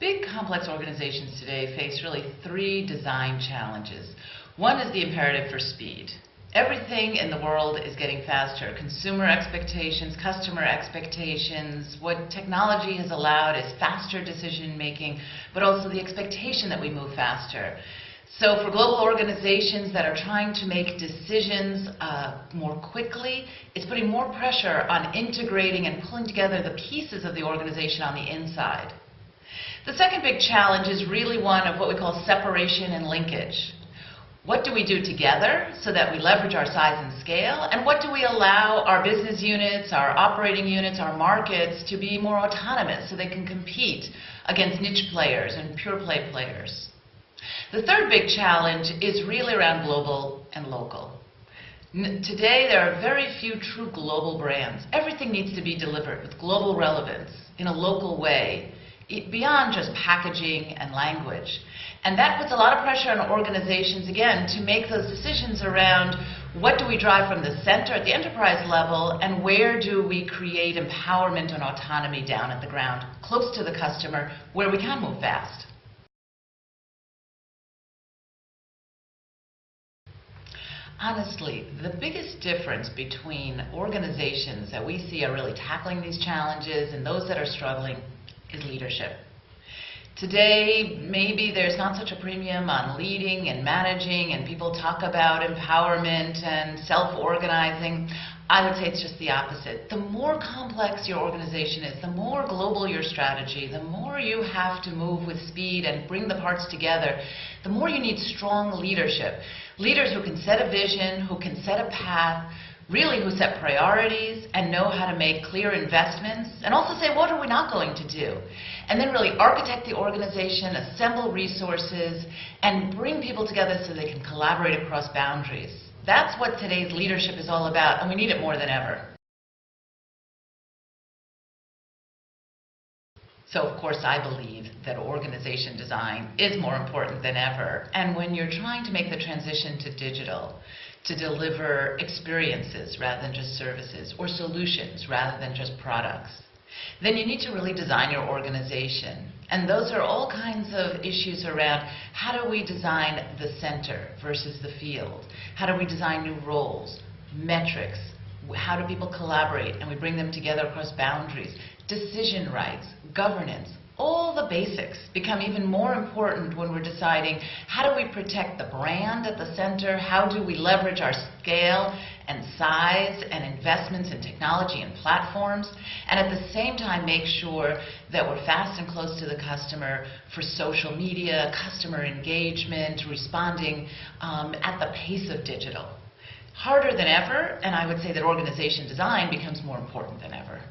Big, complex organizations today face really three design challenges. One is the imperative for speed. Everything in the world is getting faster. Consumer expectations, customer expectations, what technology has allowed is faster decision making, but also the expectation that we move faster. So for global organizations that are trying to make decisions more quickly, it's putting more pressure on integrating and pulling together the pieces of the organization on the inside. The second big challenge is really one of what we call separation and linkage. What do we do together so that we leverage our size and scale? And what do we allow our business units, our operating units, our markets to be more autonomous so they can compete against niche players and pure play players? The third big challenge is really around global and local. Today there are very few true global brands. Everything needs to be delivered with global relevance in a local way, beyond just packaging and language. And that puts a lot of pressure on organizations, again, to make those decisions around what do we drive from the center at the enterprise level, and where do we create empowerment and autonomy down at the ground, close to the customer, where we can move fast. Honestly, the biggest difference between organizations that we see are really tackling these challenges and those that are struggling is leadership. Today, maybe there's not such a premium on leading and managing, and people talk about empowerment and self-organizing. I would say it's just the opposite. The more complex your organization is, the more global your strategy, the more you have to move with speed and bring the parts together, the more you need strong leadership. Leaders who can set a vision, who can set a path, really who set priorities and know how to make clear investments, and also say, what are we not going to do? And then really architect the organization, assemble resources, and bring people together so they can collaborate across boundaries. That's what today's leadership is all about, and we need it more than ever. So of course I believe that organization design is more important than ever. And when you're trying to make the transition to digital, to deliver experiences rather than just services, or solutions rather than just products, then you need to really design your organization. And those are all kinds of issues around how do we design the center versus the field? How do we design new roles, metrics? How do people collaborate and we bring them together across boundaries? Decision rights, governance, all the basics become even more important when we're deciding how do we protect the brand at the center, how do we leverage our scale and size and investments in technology and platforms, and at the same time make sure that we're fast and close to the customer for social media, customer engagement, responding at the pace of digital. Harder than ever, and I would say that organization design becomes more important than ever.